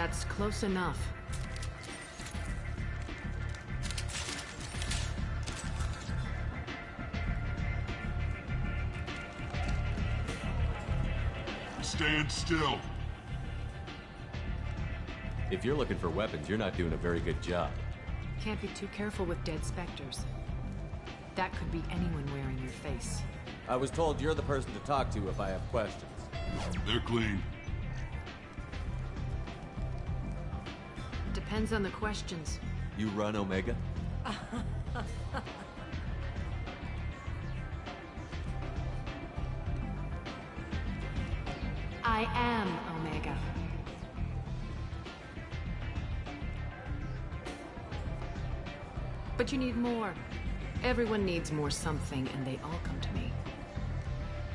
That's close enough. Stand still. If you're looking for weapons, you're not doing a very good job. Can't be too careful with dead specters. That could be anyone wearing your face. I was told you're the person to talk to if I have questions. They're clean. Depends on the questions. You run Omega? I am Omega. But you need more. Everyone needs more something, and they all come to me.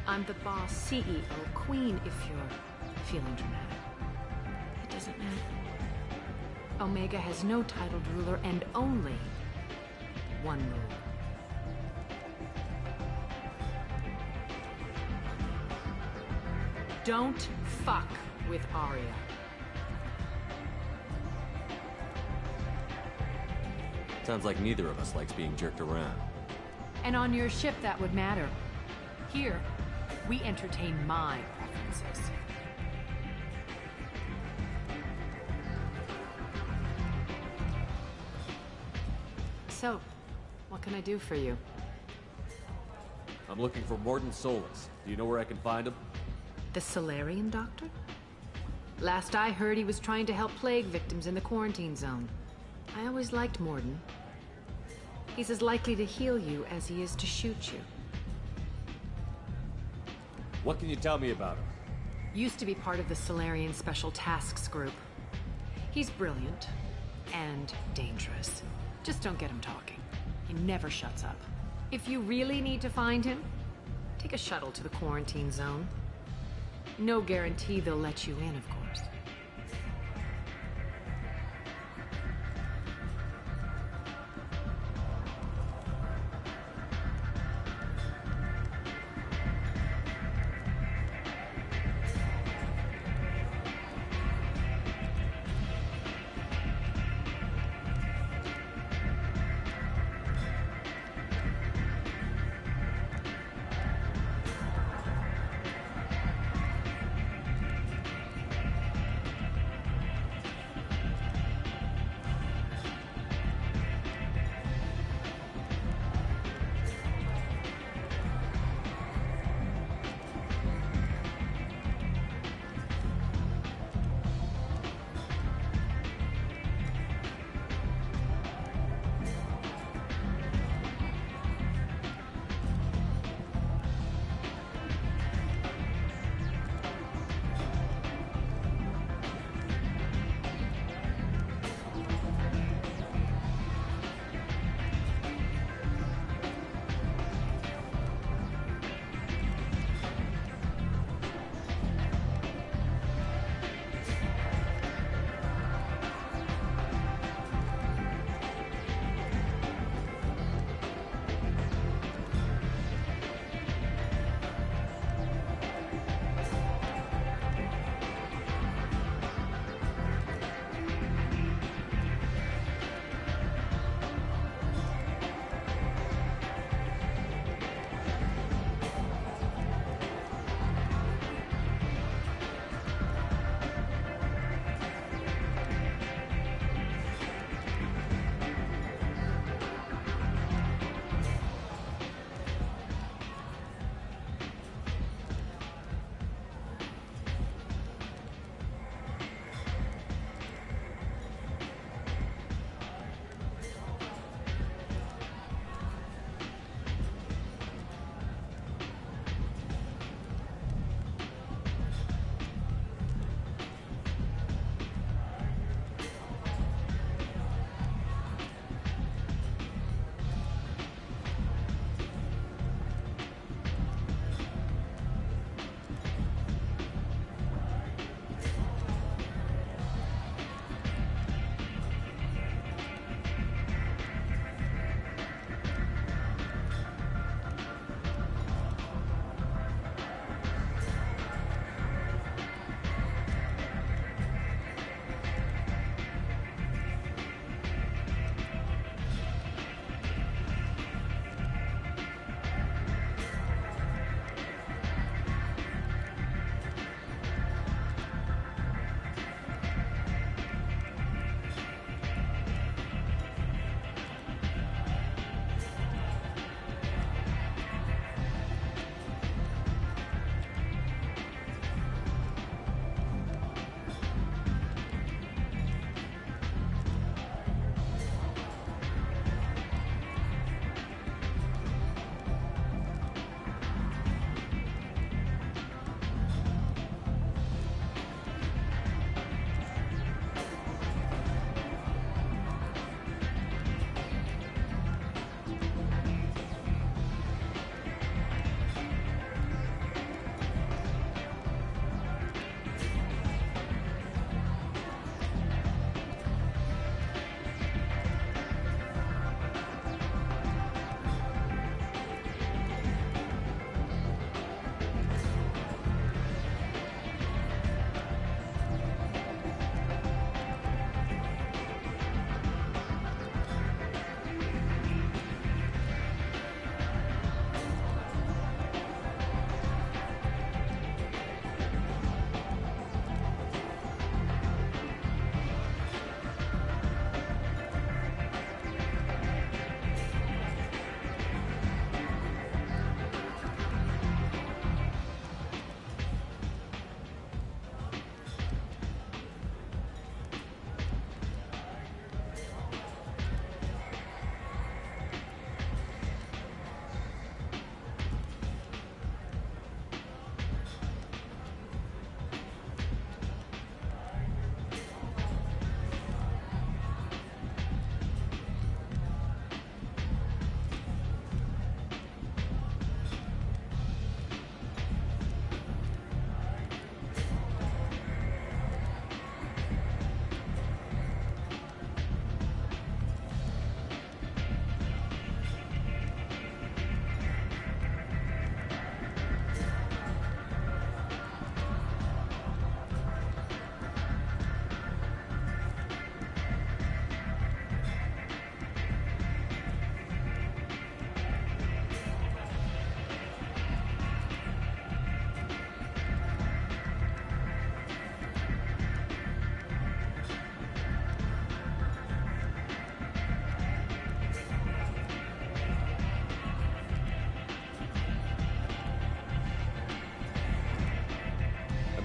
I'm the boss, CEO, queen, if you're feeling dramatic. It doesn't matter. Omega has no titled ruler and only one rule. Don't fuck with Arya. Sounds like neither of us likes being jerked around. And on your ship, that would matter. Here, we entertain my preferences. So, what can I do for you? I'm looking for Mordin Solus. Do you know where I can find him? The Solarian doctor? Last I heard, he was trying to help plague victims in the quarantine zone. I always liked Mordin. He's as likely to heal you as he is to shoot you. What can you tell me about him? Used to be part of the Solarian Special Tasks Group. He's brilliant and dangerous. Just don't get him talking. He never shuts up. If you really need to find him, take a shuttle to the quarantine zone. No guarantee they'll let you in, of course.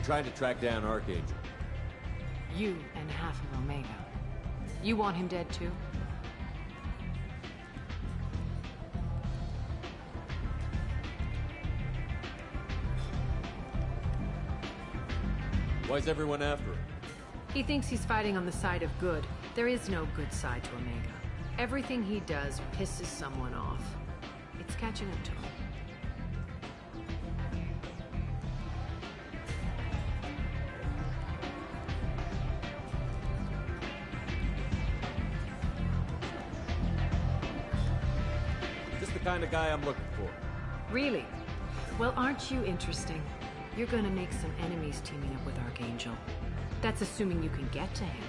I'm trying to track down Archangel. You and half of Omega. You want him dead too? Why's everyone after him? He thinks he's fighting on the side of good. There is no good side to Omega. Everything he does pisses someone off. It's catching up to him. Just the kind of guy I'm looking for. Really? Well, aren't you interesting? You're gonna make some enemies teaming up with Archangel. That's assuming you can get to him.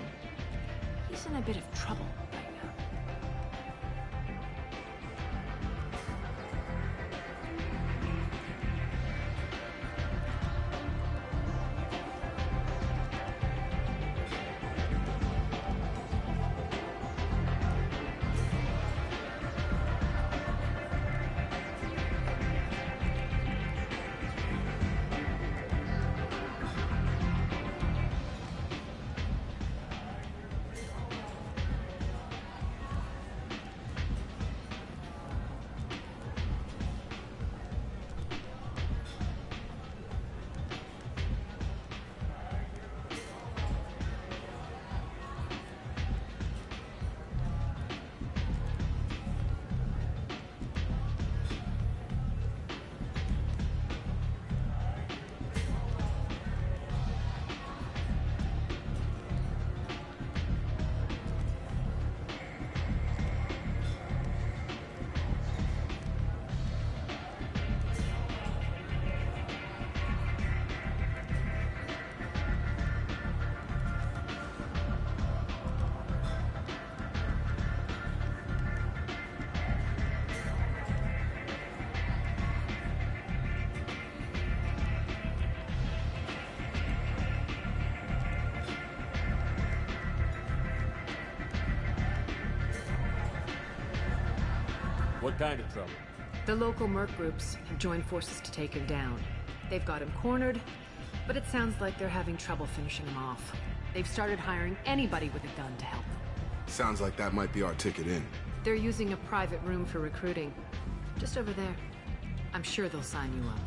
He's in a bit of trouble right now. What kind of trouble? The local merc groups have joined forces to take him down. They've got him cornered, but it sounds like they're having trouble finishing him off. They've started hiring anybody with a gun to help them. Sounds like that might be our ticket in. They're using a private room for recruiting. Just over there. I'm sure they'll sign you up.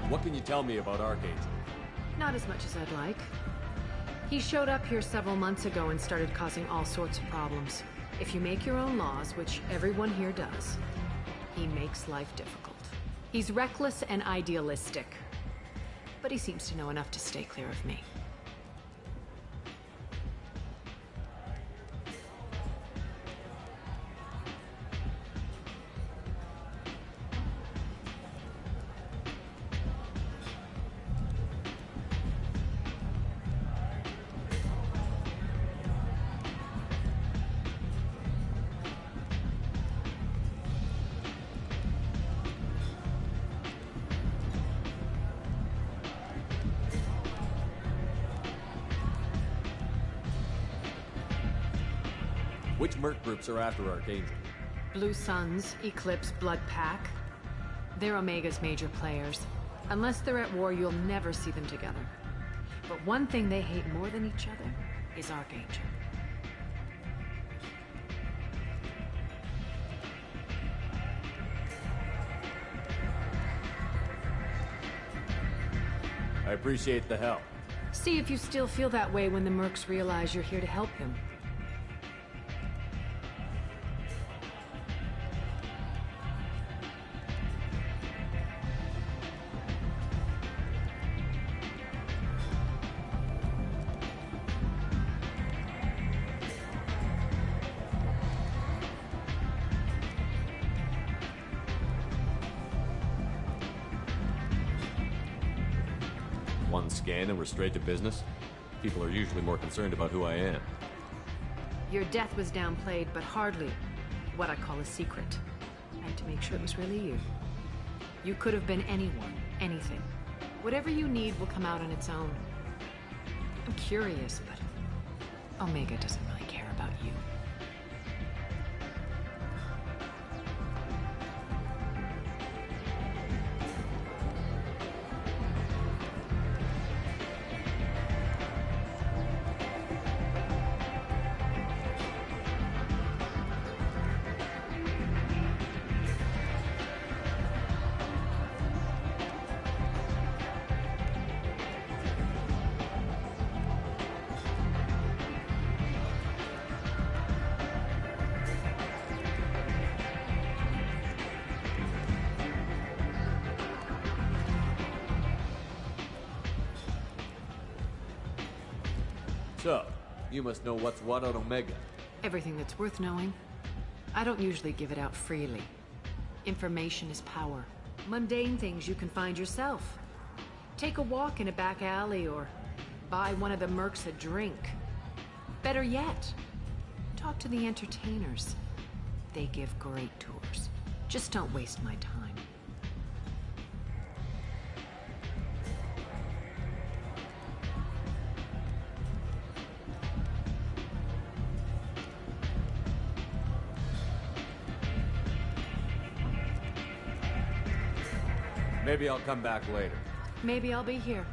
What can you tell me about Archangel? Not as much as I'd like. He showed up here several months ago and started causing all sorts of problems. If you make your own laws, which everyone here does, he makes life difficult. He's reckless and idealistic. But he seems to know enough to stay clear of me. Which merc groups are after Archangel? Blue Suns, Eclipse, Blood Pack. They're Omega's major players. Unless they're at war, you'll never see them together. But one thing they hate more than each other is Archangel. I appreciate the help. See if you still feel that way when the mercs realize you're here to help him. one scan and we're straight to business? People are usually more concerned about who I am. Your death was downplayed, but hardly what I call a secret. I had to make sure it was really you. You could have been anyone, anything. Whatever you need will come out on its own. I'm curious, but Omega doesn't really care about you. So, you must know what's what on Omega. Everything that's worth knowing. I don't usually give it out freely. Information is power. Mundane things you can find yourself. Take a walk in a back alley or buy one of the mercs a drink. Better yet, talk to the entertainers. They give great tours. Just don't waste my time. Maybe I'll come back later. Maybe I'll be here.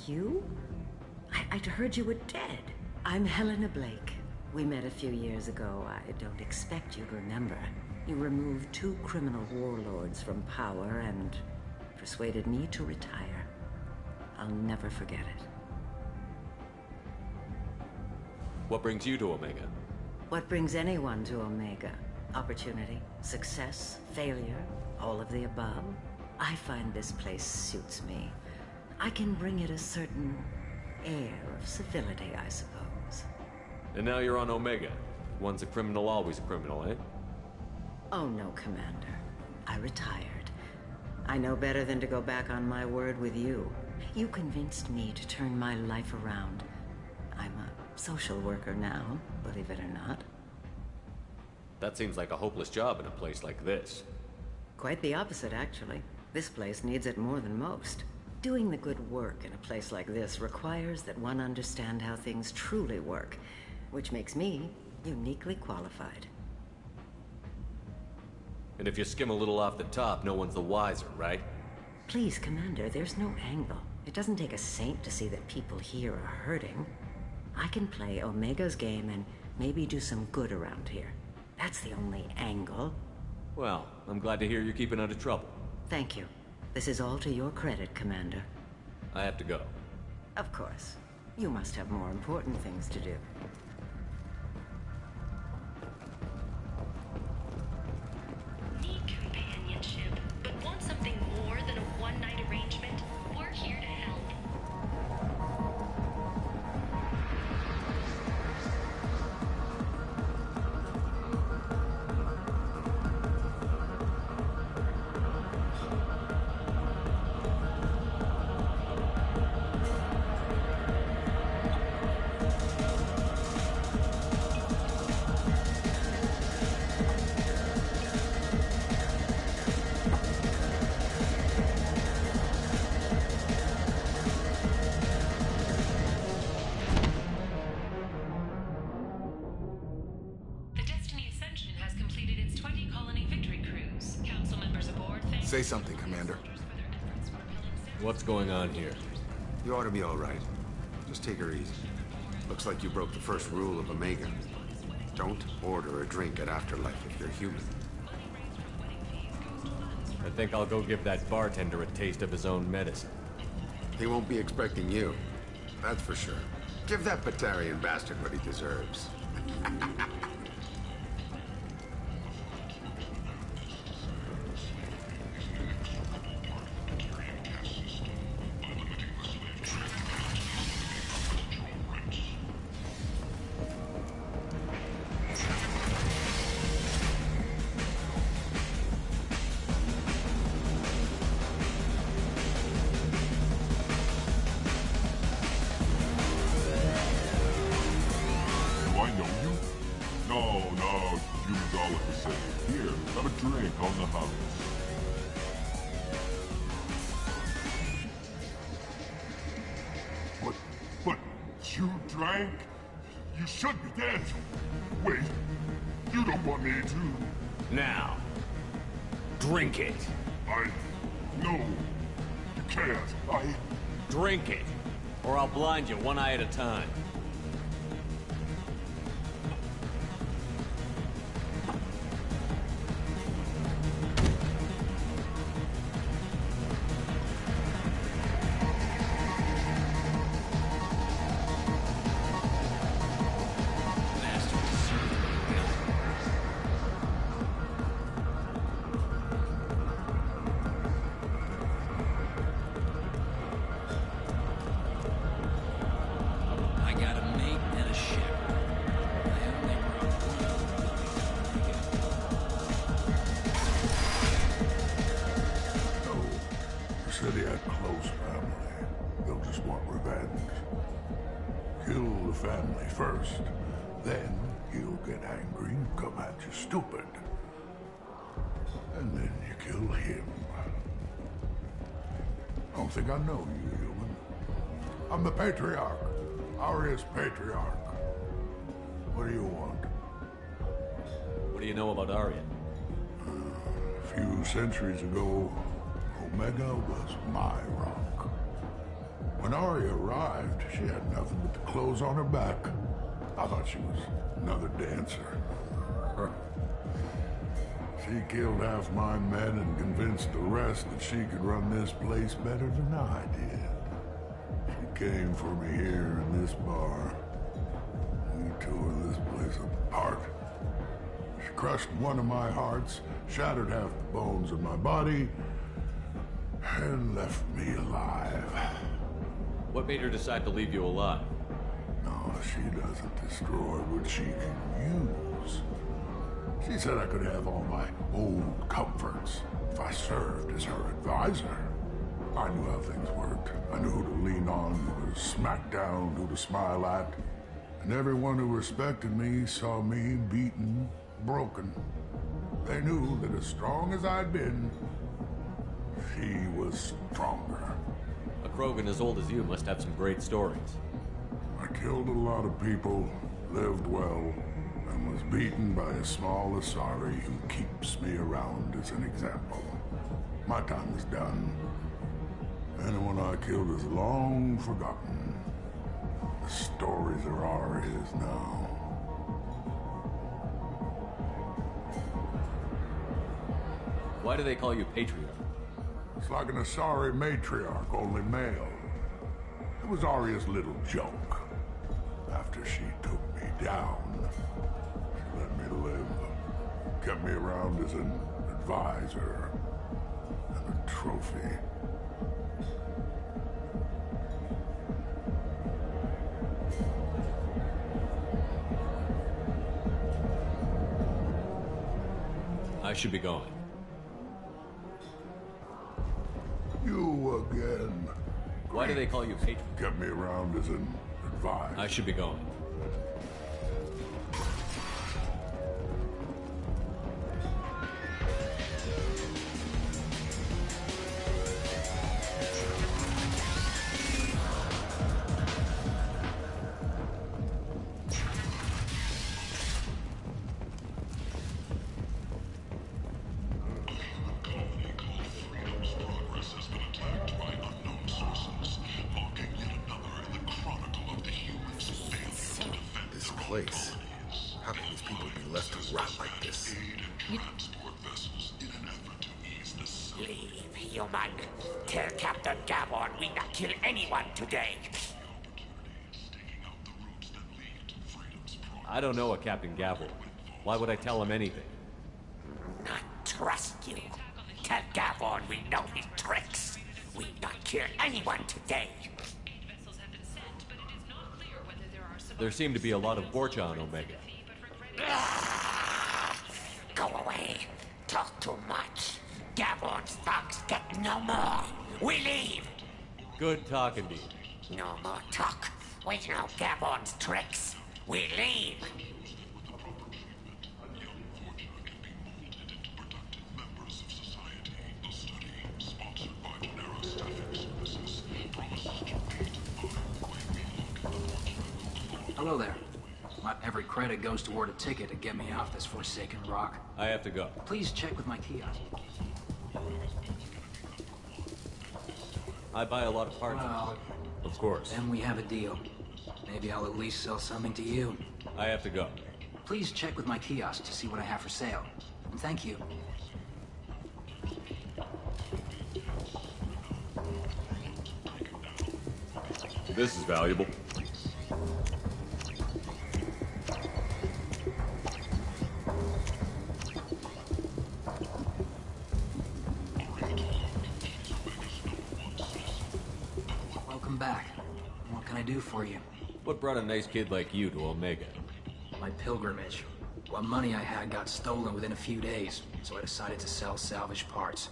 you? I'd heard you were dead. I'm Helena Blake. We met a few years ago. I don't expect you to remember. You removed 2 criminal warlords from power and persuaded me to retire. I'll never forget it. What brings you to Omega? What brings anyone to Omega? Opportunity, success, failure, all of the above. I find this place suits me. I can bring it a certain air of civility, I suppose. And now you're on Omega. Once a criminal, always a criminal, eh? Oh no, Commander. I retired. I know better than to go back on my word with you. You convinced me to turn my life around. I'm a social worker now, believe it or not. That seems like a hopeless job in a place like this. Quite the opposite, actually. This place needs it more than most. Doing the good work in a place like this requires that one understand how things truly work, which makes me uniquely qualified. And if you skim a little off the top, no one's the wiser, right? Please, Commander, there's no angle. It doesn't take a saint to see that people here are hurting. I can play Omega's game and maybe do some good around here. That's the only angle. Well, I'm glad to hear you're keeping out of trouble. Thank you. This is all to your credit, Commander. I have to go. Of course. You must have more important things to do. Need companionship, but want something more than a one-night arrangement? We're here to help. Say something, Commander. What's going on here? You ought to be all right. Just take her easy. Looks like you broke the first rule of Omega. Don't order a drink at Afterlife if you're human. I think I'll go give that bartender a taste of his own medicine. He won't be expecting you. That's for sure. Give that Batarian bastard what he deserves. But you drank? You should be dead. Wait, you don't want me to? Now, drink it. No, you can't. Drink it, or I'll blind you one eye at a time. City had close family. They'll just want revenge. Kill the family first, then he'll get angry and come at you stupid. And then you kill him. I don't think I know you, human. I'm the Patriarch. Aria's Patriarch. What do you want? What do you know about Arya? A few centuries ago, Omega was my rock. When Arya arrived, she had nothing but the clothes on her back. I thought she was another dancer. She killed half my men and convinced the rest that she could run this place better than I did. She came for me here in this bar. We tore this place apart. She crushed one of my hearts, shattered half the bones in my body, and left me alive. What made her decide to leave you alive? No, she doesn't destroy what she can use. She said I could have all my old comforts if I served as her advisor. I knew how things worked. I knew who to lean on, who to smack down, who to smile at. And everyone who respected me saw me beaten, broken. They knew that as strong as I'd been, she was stronger. A Krogan as old as you must have some great stories. I killed a lot of people, lived well, and was beaten by a small Asari who keeps me around as an example. My time is done. Anyone I killed is long forgotten. The stories are ours now. Why do they call you Patriarch? It's like an Asari matriarch, only male. It was Arya's little joke. After she took me down, she let me live. Kept me around as an advisor and a trophy. I should be going. You again. Why do they call you Patriarch? Kept me around as an advisor. I should be going. Place. How can these people be left to rot like this? Leave, human. Tell Captain Gavon we not kill anyone today. I don't know a Captain Gavel. Why would I tell him anything? Not trust you. Tell Gavon we know his tricks. We not kill anyone today. There seem to be a lot of Borcha on Omega. Go away. Talk too much. Gavon's thugs get no more. We leave. Good talking to you. No more talk. We know Gavon's tricks. We leave. Hello there. Not every credit goes toward a ticket to get me off this forsaken rock. I have to go. Please check with my kiosk. I buy a lot of parts. Well, of course. Then we have a deal. Maybe I'll at least sell something to you. I have to go. Please check with my kiosk to see what I have for sale. And thank you. This is valuable. Welcome back. What can I do for you? What brought a nice kid like you to Omega? My pilgrimage. What money I had got stolen within a few days, so I decided to sell salvaged parts.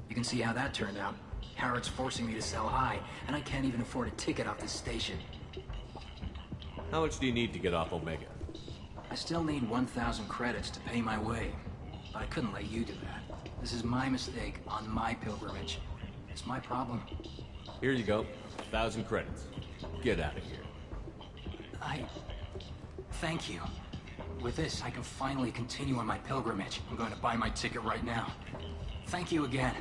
You can see how that turned out. Harrod's forcing me to sell high, and I can't even afford a ticket off this station. How much do you need to get off Omega? I still need 1,000 credits to pay my way, but I couldn't let you do that. This is my mistake on my pilgrimage. It's my problem. Here you go. 1,000 credits. Get out of here. Thank you. With this, I can finally continue on my pilgrimage. I'm going to buy my ticket right now. Thank you again.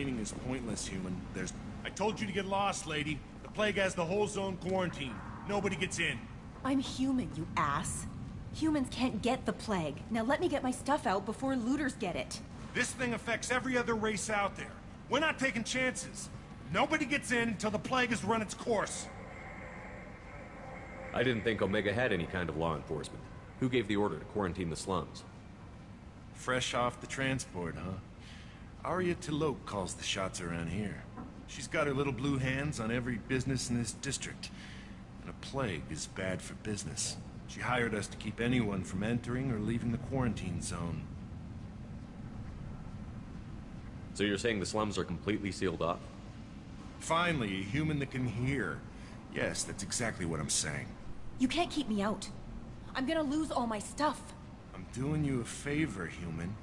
explaining is pointless, human. I told you to get lost, lady. The plague has the whole zone quarantined. Nobody gets in. I'm human, you ass. Humans can't get the plague. Now let me get my stuff out before looters get it. This thing affects every other race out there. We're not taking chances. Nobody gets in until the plague has run its course. I didn't think Omega had any kind of law enforcement. Who gave the order to quarantine the slums? Fresh off the transport, huh? Arya Tilok calls the shots around here. She's got her little blue hands on every business in this district. And a plague is bad for business. She hired us to keep anyone from entering or leaving the quarantine zone. So you're saying the slums are completely sealed off? Finally, a human that can hear. Yes, that's exactly what I'm saying. You can't keep me out. I'm gonna lose all my stuff. I'm doing you a favor, human.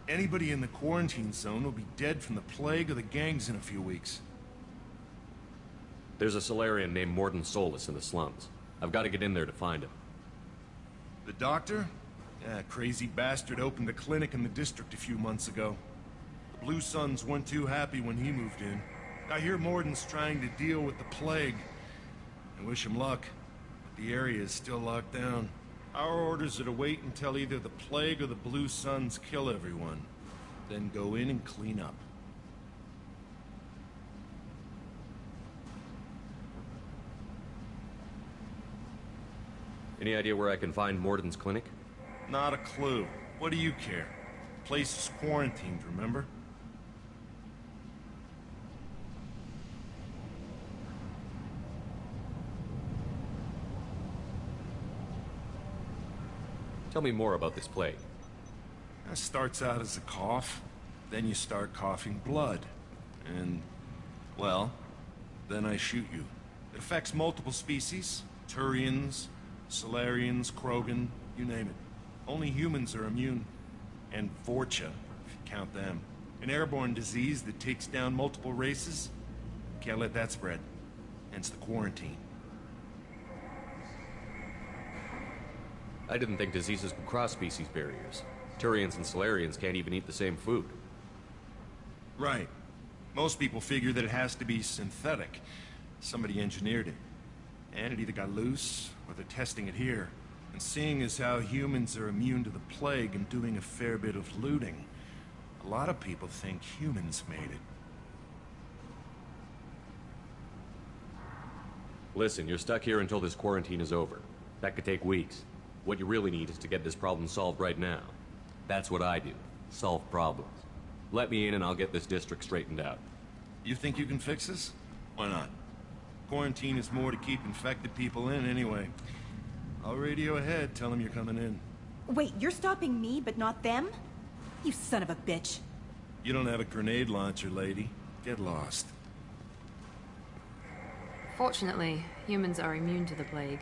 Anybody in the quarantine zone will be dead from the plague or the gangs in a few weeks. There's a Solarian named Morden Solus in the slums. I've got to get in there to find him. The doctor? Yeah, crazy bastard opened a clinic in the district a few months ago. The Blue Suns weren't too happy when he moved in. I hear Morden's trying to deal with the plague. I wish him luck, but the area is still locked down. Our orders are to wait until either the plague or the Blue Suns kill everyone, then go in and clean up. Any idea where I can find Morden's clinic? Not a clue. What do you care? Place is quarantined, remember? Tell me more about this plague. It starts out as a cough, then you start coughing blood. And, well, then I shoot you. It affects multiple species. Turians, Solarians, Krogan, you name it. Only humans are immune. And Vorcha, if you count them. An airborne disease that takes down multiple races. Can't let that spread. Hence the quarantine. I didn't think diseases could cross species barriers. Turians and Solarians can't even eat the same food. Right. Most people figure that it has to be synthetic. Somebody engineered it. And it either got loose, or they're testing it here. And seeing as how humans are immune to the plague and doing a fair bit of looting, a lot of people think humans made it. Listen, you're stuck here until this quarantine is over. That could take weeks. What you really need is to get this problem solved right now. That's what I do. Solve problems. Let me in and I'll get this district straightened out. You think you can fix this? Why not? Quarantine is more to keep infected people in anyway. I'll radio ahead, tell them you're coming in. Wait, you're stopping me, but not them? You son of a bitch. You don't have a grenade launcher, lady. Get lost. Fortunately, humans are immune to the plague.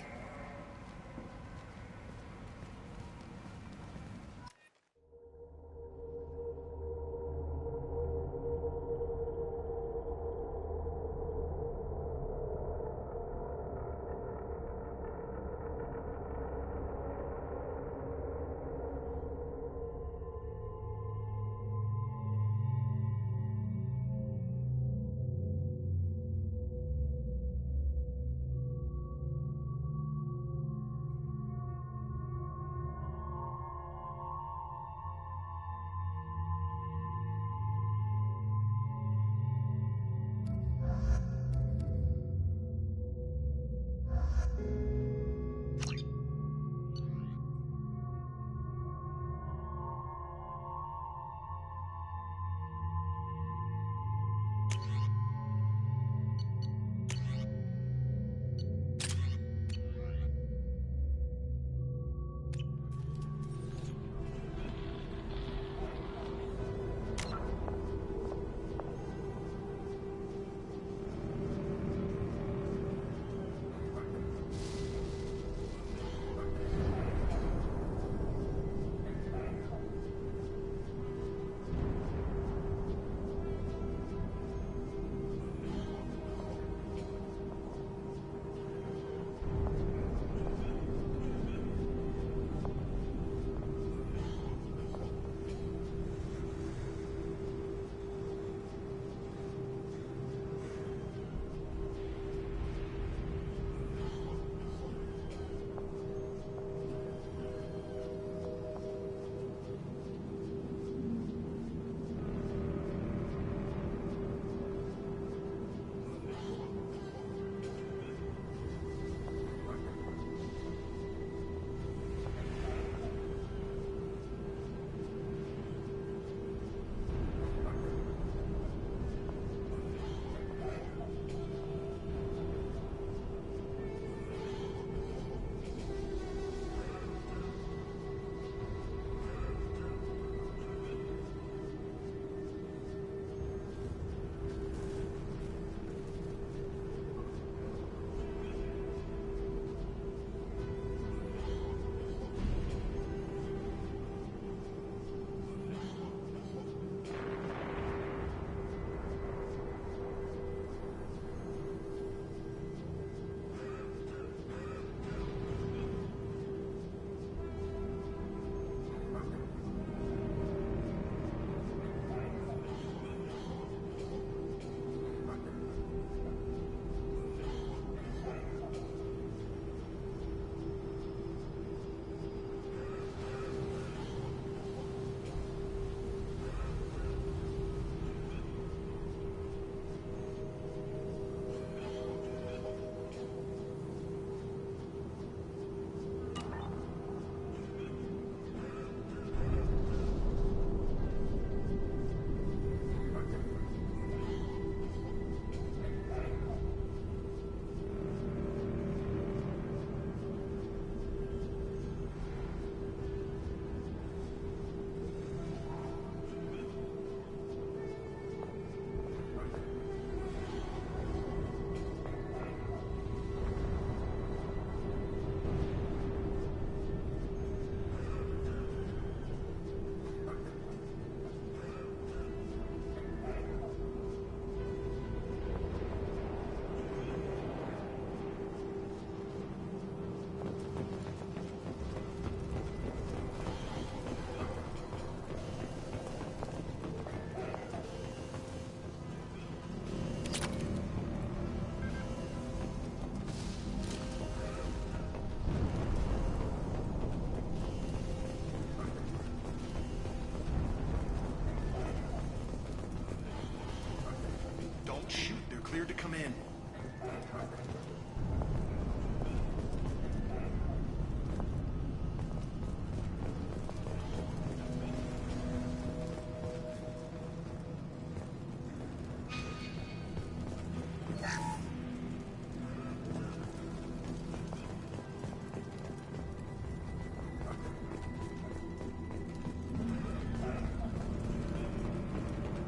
cleared to come in.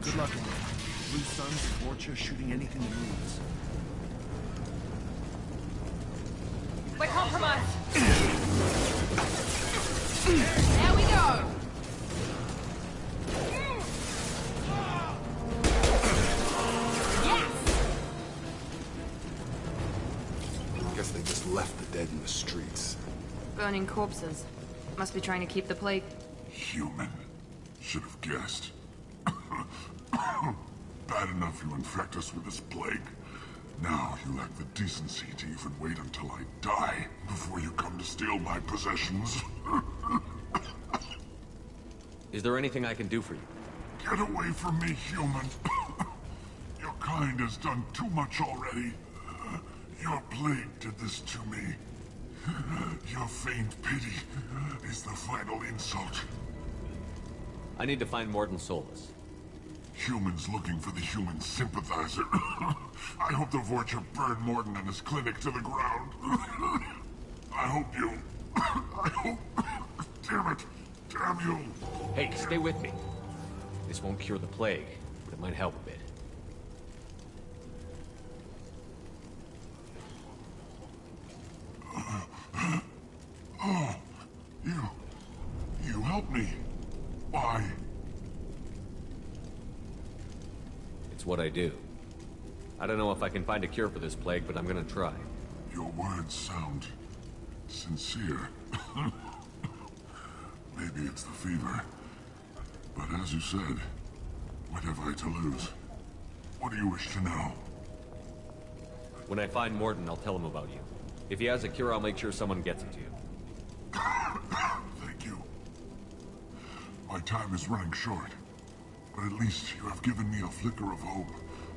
Good luck, Emma. Blue Suns and Vorcha shooting anything that moves. We're compromised. There we go. Yes. Guess they just left the dead in the streets. Burning corpses. Must be trying to keep the plague. Human. Should have guessed. Bad enough you infect us with this plague. Now you lack the decency to even wait until I die before you come to steal my possessions. Is there anything I can do for you? Get away from me, human. Your kind has done too much already. Your plague did this to me. Your feigned pity is the final insult. I need to find Morton Solus. Humans looking for the human sympathizer. I hope the Vorcha burned Morton and his clinic to the ground. I hope you... I hope... Damn it! Damn you! Hey, stay with me. This won't cure the plague, but it might help a bit. Oh, you helped me. Why? It's what I do. I don't know if I can find a cure for this plague, but I'm gonna try. Your words sound sincere. Maybe it's the fever. But as you said, what have I to lose? What do you wish to know? When I find Morton, I'll tell him about you. If he has a cure, I'll make sure someone gets it to you. Thank you. My time is running short, but at least you have given me a flicker of hope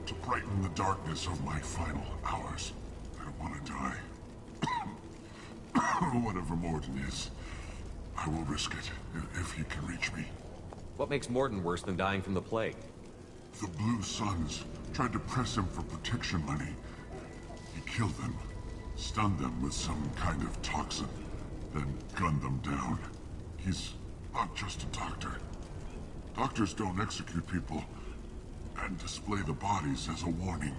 to brighten the darkness of my final hours. I don't want to die. Whatever Morton is, I will risk it if he can reach me. What makes Morton worse than dying from the plague? The Blue Suns tried to press him for protection money. He killed them, stunned them with some kind of toxin, then gunned them down. He's not just a doctor. Doctors don't execute people and display the bodies as a warning.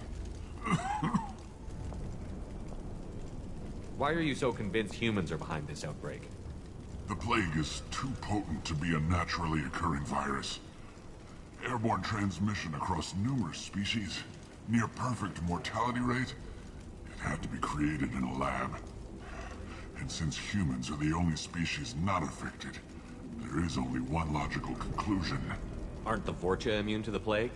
Why are you so convinced humans are behind this outbreak? The plague is too potent to be a naturally occurring virus. Airborne transmission across numerous species, near perfect mortality rate. It had to be created in a lab. And since humans are the only species not affected, there is only one logical conclusion. Aren't the Vorcha immune to the plague?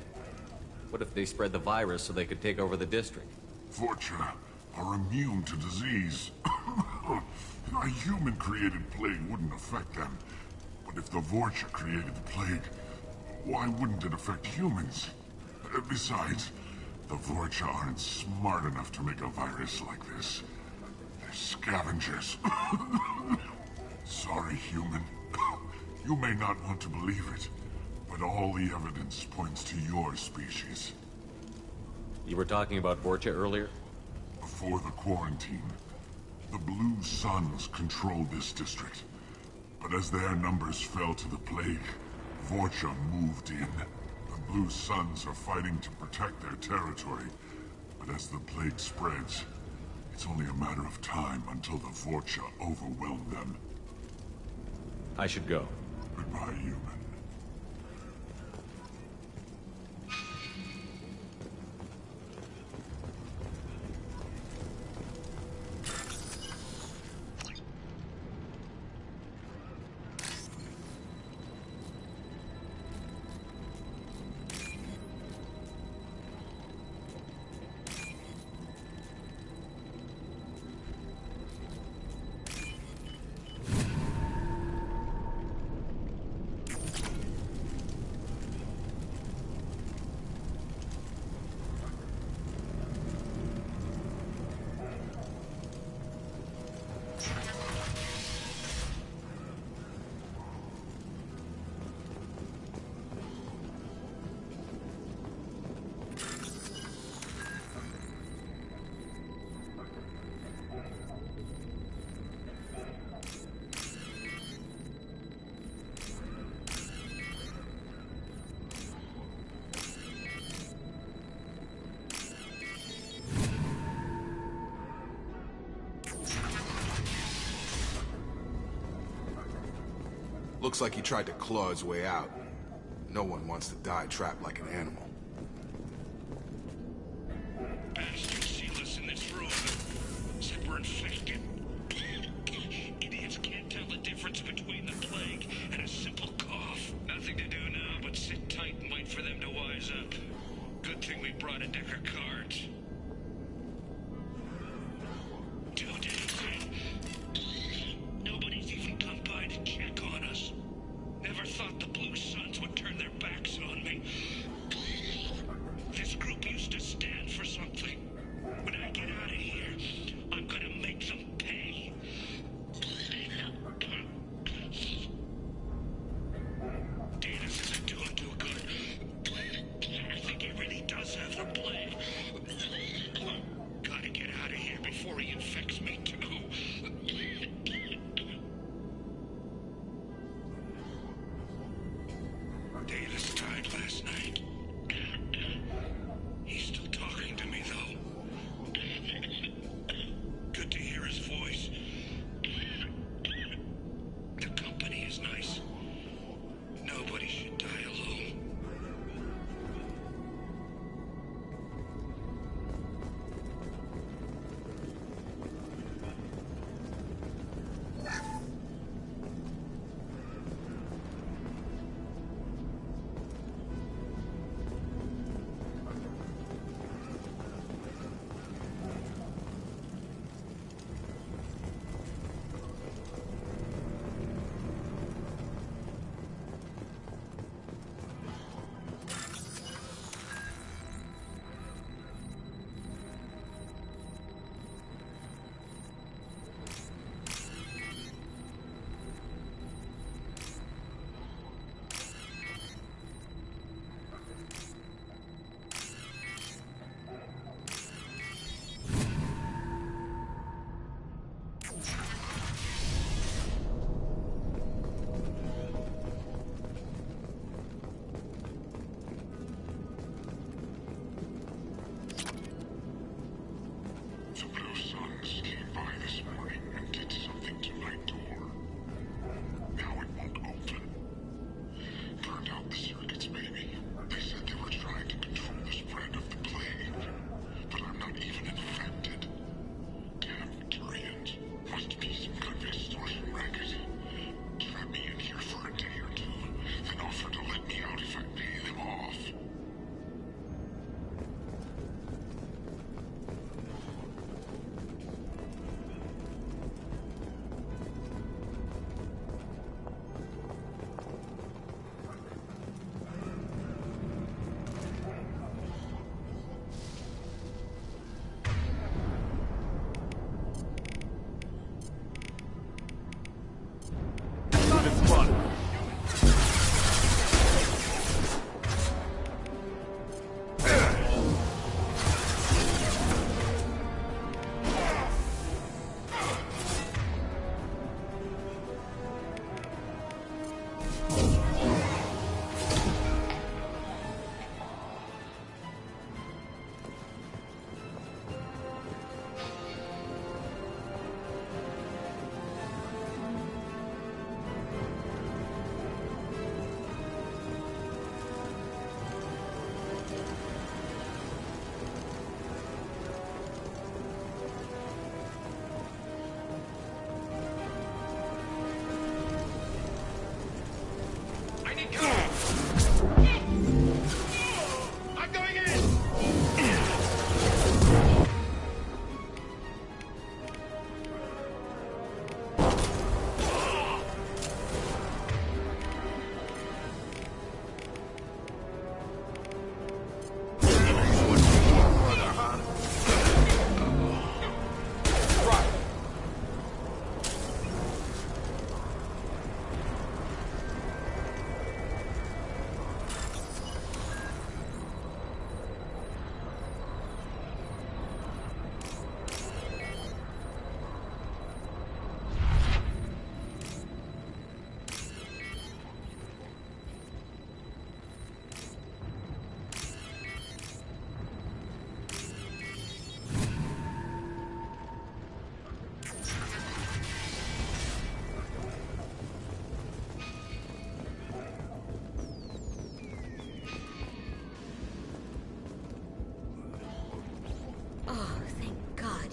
What if they spread the virus so they could take over the district? Vorcha are immune to disease. A human-created plague wouldn't affect them. But if the Vorcha created the plague, why wouldn't it affect humans? Besides, the Vorcha aren't smart enough to make a virus like this. They're scavengers. Sorry, human. You may not want to believe it, but all the evidence points to your species. You were talking about Vorcha earlier? Before the quarantine, the Blue Suns controlled this district. But as their numbers fell to the plague, Vorcha moved in. The Blue Suns are fighting to protect their territory. But as the plague spreads, it's only a matter of time until the Vorcha overwhelm them. I should go. Goodbye, human. Looks like he tried to claw his way out. No one wants to die trapped like an animal. Bastards seal us in this room. Said we're infected. Idiots can't tell the difference between the plague and a simple cough. Nothing to do now but sit tight and wait for them to wise up. Good thing we brought a deck of cards. 2 days in. Nobody's even come by to check on us. Never thought the Blue Suns would turn their backs on me.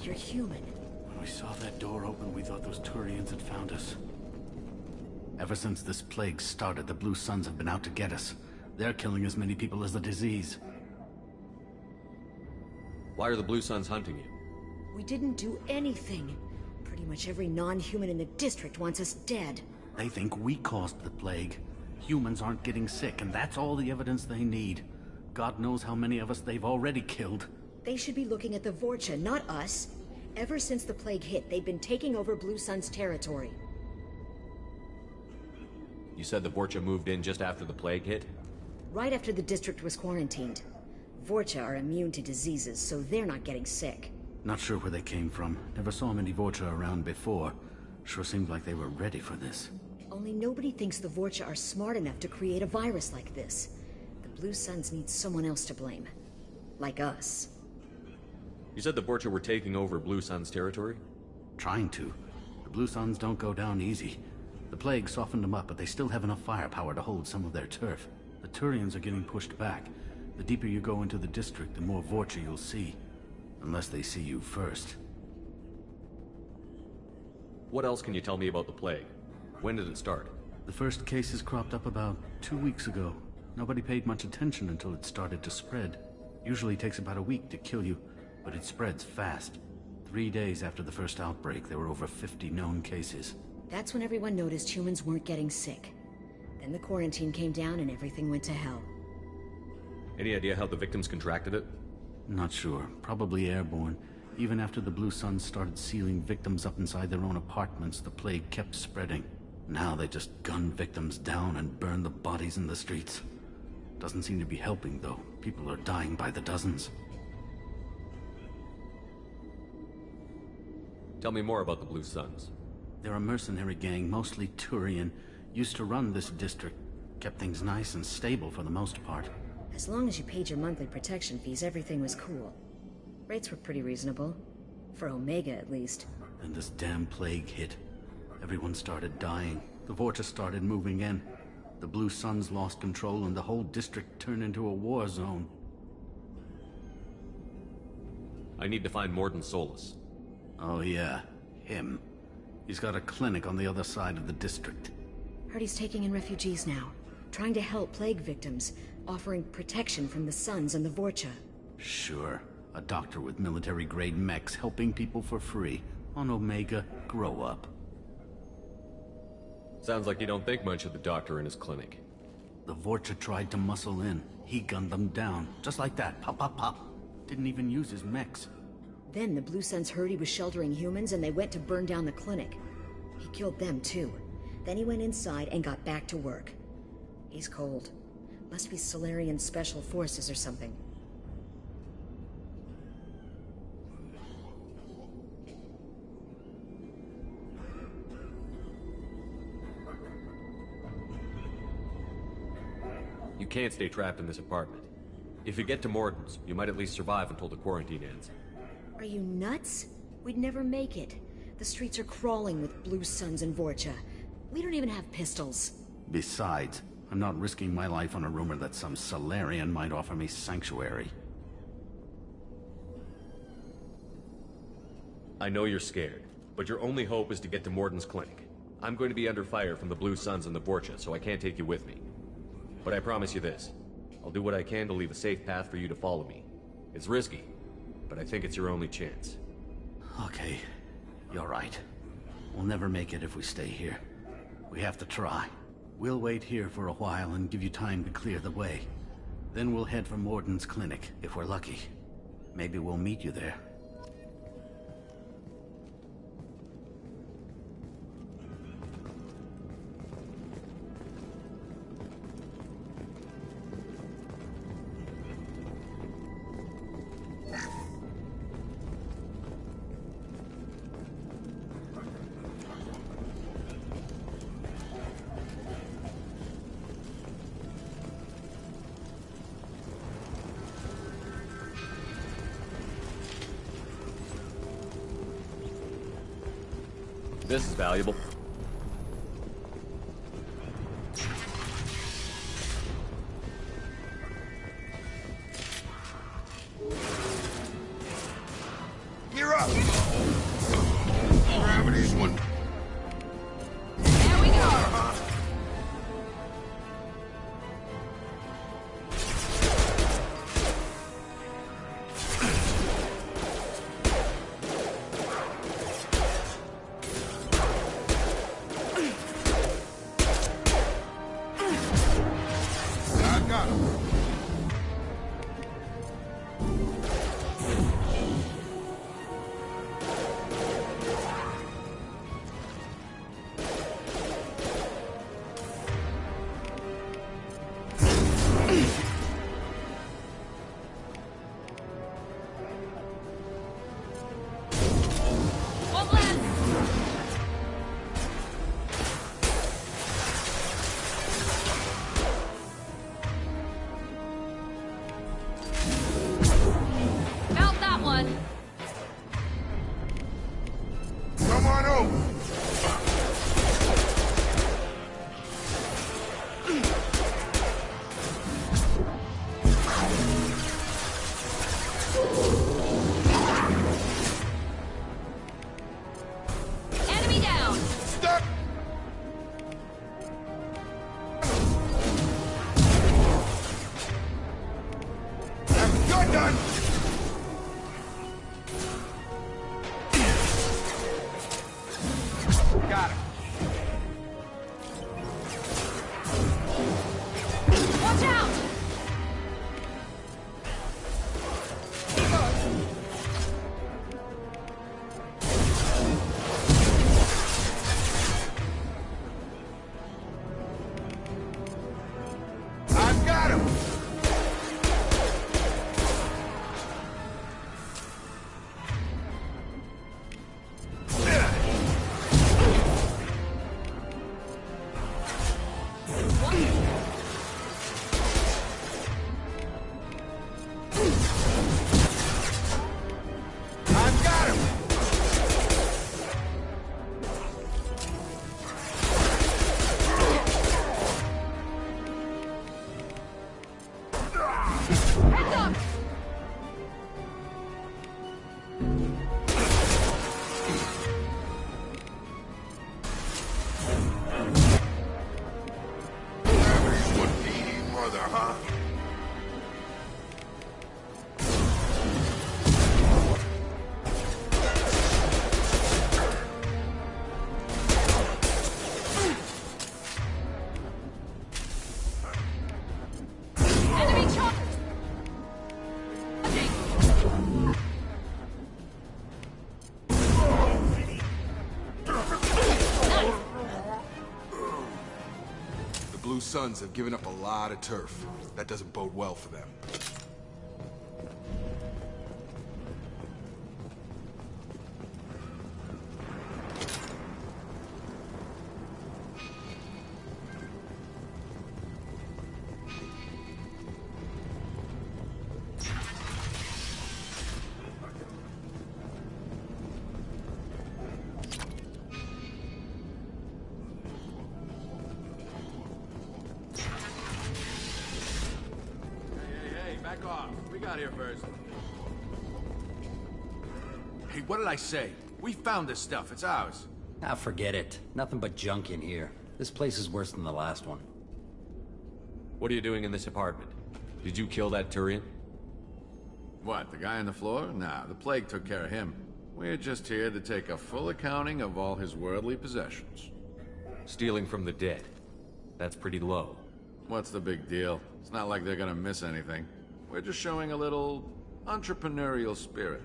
you're human. When we saw that door open, we thought those Turians had found us. Ever since this plague started, the Blue Suns have been out to get us. They're killing as many people as the disease. Why are the Blue Suns hunting you? We didn't do anything. Pretty much every non-human in the district wants us dead. They think we caused the plague. Humans aren't getting sick, and that's all the evidence they need. God knows how many of us they've already killed. They should be looking at the Vorcha, not us. Ever since the plague hit, they've been taking over Blue Sun's territory. You said the Vorcha moved in just after the plague hit? Right after the district was quarantined. Vorcha are immune to diseases, so they're not getting sick. Not sure where they came from. Never saw many Vorcha around before. Sure seemed like they were ready for this. Only nobody thinks the Vorcha are smart enough to create a virus like this. The Blue Suns need someone else to blame. Like us. You said the Vorcha were taking over Blue Sun's territory? Trying to. The Blue Suns don't go down easy. The plague softened them up, but they still have enough firepower to hold some of their turf. The Turians are getting pushed back. The deeper you go into the district, the more Vorcha you'll see. Unless they see you first. What else can you tell me about the plague? When did it start? The first cases cropped up about 2 weeks ago. Nobody paid much attention until it started to spread. Usually takes about a week to kill you, but it spreads fast. 3 days after the first outbreak, there were over 50 known cases. That's when everyone noticed humans weren't getting sick. Then the quarantine came down and everything went to hell. Any idea how the victims contracted it? Not sure. Probably airborne. Even after the Blue Suns started sealing victims up inside their own apartments, the plague kept spreading. Now they just gun victims down and burn the bodies in the streets. Doesn't seem to be helping, though. People are dying by the dozens. Tell me more about the Blue Suns. They're a mercenary gang, mostly Turian. Used to run this district. Kept things nice and stable for the most part. As long as you paid your monthly protection fees, everything was cool. Rates were pretty reasonable. For Omega, at least. Then this damn plague hit. Everyone started dying. The Vorcha started moving in. The Blue Suns lost control and the whole district turned into a war zone. I need to find Morden Solus. Oh yeah, him. He's got a clinic on the other side of the district. Heard he's taking in refugees now. Trying to help plague victims. Offering protection from the Suns and the Vorcha. Sure. A doctor with military-grade mechs helping people for free. On Omega, grow up. Sounds like you don't think much of the doctor in his clinic. The Vorcha tried to muscle in. He gunned them down. Just like that. Pop, pop, pop. Didn't even use his mechs. Then the Blue Suns heard he was sheltering humans and they went to burn down the clinic. He killed them too. Then he went inside and got back to work. He's cold. Must be Solarian Special Forces or something. You can't stay trapped in this apartment. If you get to Morden's, you might at least survive until the quarantine ends. Are you nuts? We'd never make it. The streets are crawling with Blue Suns and Vorcha. We don't even have pistols. Besides, I'm not risking my life on a rumor that some Solarian might offer me sanctuary. I know you're scared, but your only hope is to get to Morden's clinic. I'm going to be under fire from the Blue Suns and the Vorcha, so I can't take you with me. But I promise you this. I'll do what I can to leave a safe path for you to follow me. It's risky, but I think it's your only chance. Okay, you're right. We'll never make it if we stay here. We have to try. We'll wait here for a while and give you time to clear the way. Then we'll head for Morden's clinic, if we're lucky. Maybe we'll meet you there. This is valuable. You're up! Blue Suns have given up a lot of turf. That doesn't bode well for them. Back off. We got here first. Hey, what did I say? We found this stuff. It's ours. Ah, forget it. Nothing but junk in here. This place is worse than the last one. What are you doing in this apartment? Did you kill that Turian? What, the guy on the floor? Nah, the plague took care of him. We're just here to take a full accounting of all his worldly possessions. Stealing from the dead. That's pretty low. What's the big deal? It's not like they're gonna miss anything. We're just showing a little entrepreneurial spirit.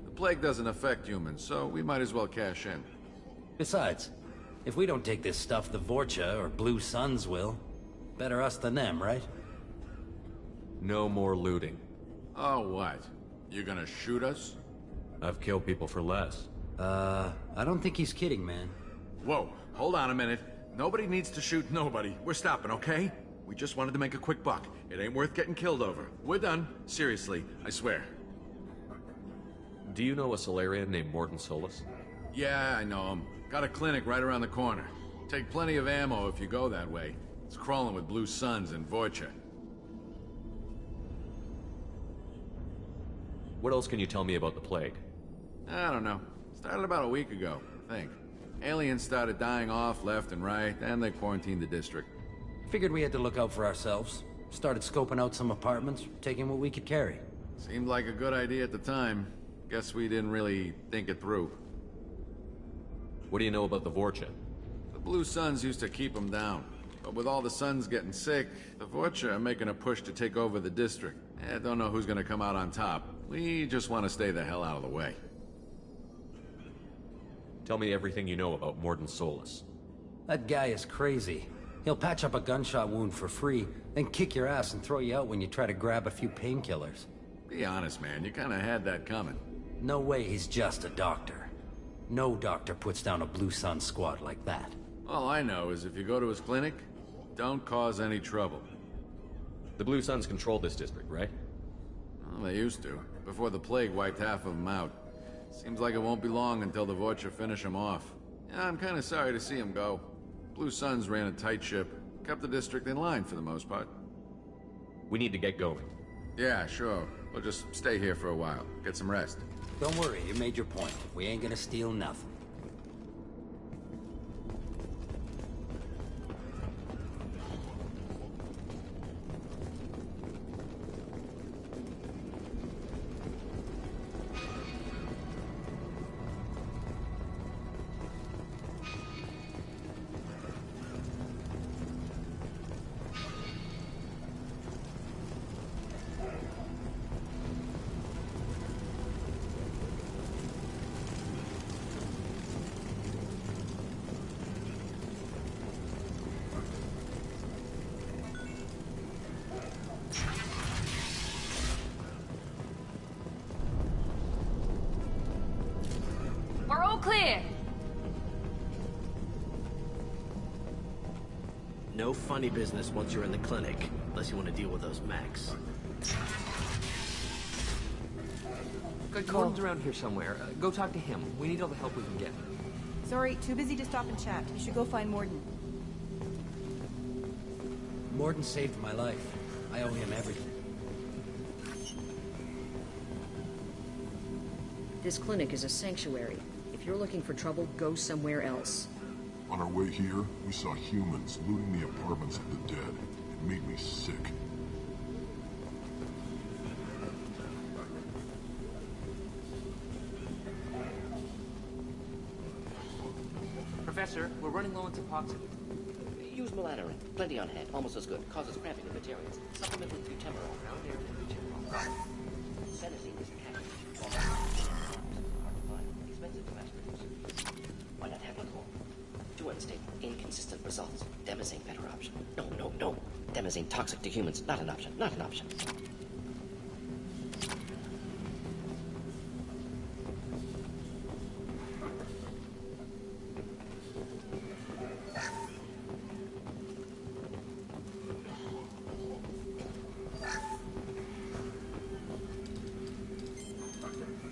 The plague doesn't affect humans, so we might as well cash in. Besides, if we don't take this stuff, the Vorcha or Blue Suns will. Better us than them, right? No more looting. Oh, what? You gonna shoot us? I've killed people for less. I don't think he's kidding, man. Whoa, hold on a minute. Nobody needs to shoot nobody. We're stopping, okay? We just wanted to make a quick buck. It ain't worth getting killed over. We're done. Seriously, I swear. Do you know a Solarian named Morton Solus? Yeah, I know him. Got a clinic right around the corner. Take plenty of ammo if you go that way. It's crawling with Blue Suns and Vorcha. What else can you tell me about the plague? I don't know. Started about a week ago, I think. Aliens started dying off left and right, and they quarantined the district. Figured we had to look out for ourselves. Started scoping out some apartments, taking what we could carry. Seemed like a good idea at the time. Guess we didn't really think it through. What do you know about the Vorcha? The Blue Suns used to keep them down. But with all the Suns getting sick, the Vorcha are making a push to take over the district. I don't know who's gonna come out on top. We just want to stay the hell out of the way. Tell me everything you know about Morton Solus. That guy is crazy. He'll patch up a gunshot wound for free, then kick your ass and throw you out when you try to grab a few painkillers. Be honest, man. You kinda had that coming. No way he's just a doctor. No doctor puts down a Blue Sun squad like that. All I know is if you go to his clinic, don't cause any trouble. The Blue Suns control this district, right? Well, they used to, before the plague wiped half of them out. Seems like it won't be long until the Vorcha finish them off. Yeah, I'm kinda sorry to see him go. Blue Suns ran a tight ship, kept the district in line for the most part. We need to get going. Yeah, sure. We'll just stay here for a while, get some rest. Don't worry, you made your point. We ain't gonna steal nothing. We're all clear. No funny business once you're in the clinic, unless you want to deal with those mechs. Good call. Gordon's around here somewhere. Go talk to him. We need all the help we can get. Sorry, too busy to stop and chat. You should go find Morden. Morden saved my life. I owe him everything. This clinic is a sanctuary. If you're looking for trouble, go somewhere else. On our way here, we saw humans looting the apartments of the dead. It made me sick. Professor, we're running low on epoxy. Use melatonin. Plenty on hand. Almost as good. Causes cramping in materials. Supplement with butemurol. Ground air and butemurol. Senescence is packaged. Expensive to mass produce. Why not have alcohol? To unstable, inconsistent results. Demazine, better option. No, no, no. Demazine toxic to humans. Not an option. Not an option.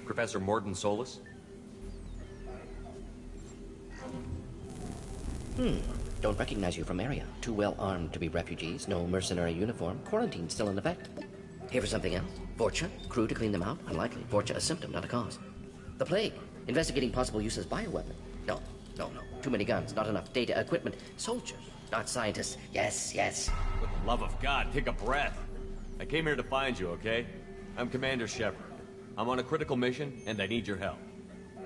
Professor Morton Solus? Don't recognize you from area. Too well armed to be refugees. No mercenary uniform. Quarantine still in effect. Here for something else? Vorcha? Crew to clean them out? Unlikely. Vorcha a symptom, not a cause. The plague. Investigating possible use as bioweapon. No, no, no. Too many guns. Not enough data, equipment. Soldiers, not scientists. Yes, yes. For the love of God, take a breath. I came here to find you, okay? I'm Commander Shepard. I'm on a critical mission, and I need your help.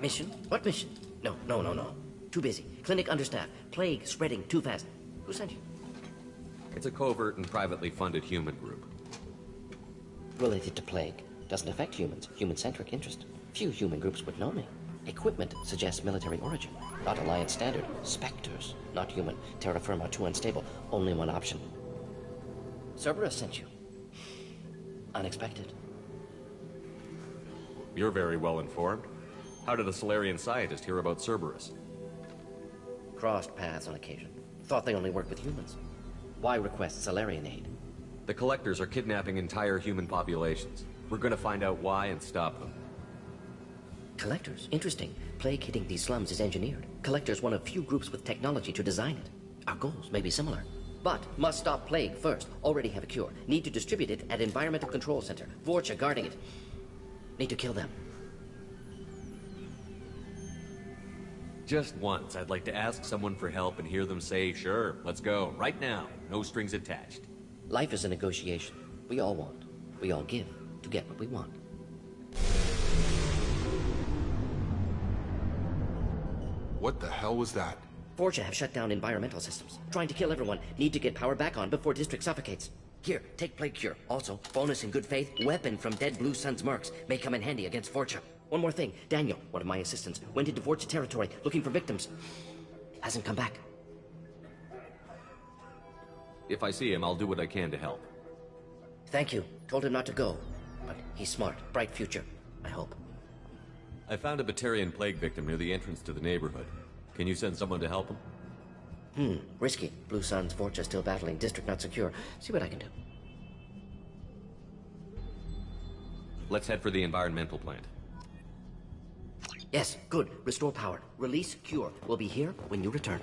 Mission? What mission? No, no, no, no. Too busy. Clinic understaffed. Plague spreading too fast. Who sent you? It's a covert and privately funded human group. Related to plague. Doesn't affect humans. Human-centric interest. Few human groups would know me. Equipment suggests military origin. Not Alliance standard. Spectres. Not human. Terra firma too unstable. Only one option. Cerberus sent you. Unexpected. You're very well informed. How did a Solarian scientist hear about Cerberus? Crossed paths on occasion. Thought they only worked with humans. Why request Solarian aid? The Collectors are kidnapping entire human populations. We're gonna find out why and stop them. Collectors? Interesting. Plague hitting these slums is engineered. Collectors one of few groups with technology to design it. Our goals may be similar. But must stop plague first. Already have a cure. Need to distribute it at Environmental Control Center. Vorcha guarding it. Need to kill them. Just once, I'd like to ask someone for help and hear them say, sure, let's go, right now. No strings attached. Life is a negotiation. We all want. We all give to get what we want. What the hell was that? Vorcha have shut down environmental systems. Trying to kill everyone. Need to get power back on before district suffocates. Here, take plague cure. Also, bonus in good faith, weapon from dead Blue Sun's mercs. May come in handy against Vorcha. One more thing. Daniel, one of my assistants, went into Vorcha territory looking for victims. Hasn't come back. If I see him, I'll do what I can to help. Thank you. Told him not to go. But he's smart. Bright future. I hope. I found a Batarian plague victim near the entrance to the neighborhood. Can you send someone to help him? Risky. Blue Sun's Vorcha still battling. District not secure. See what I can do. Let's head for the environmental plant. Yes, good. Restore power. Release cure. We'll be here when you return.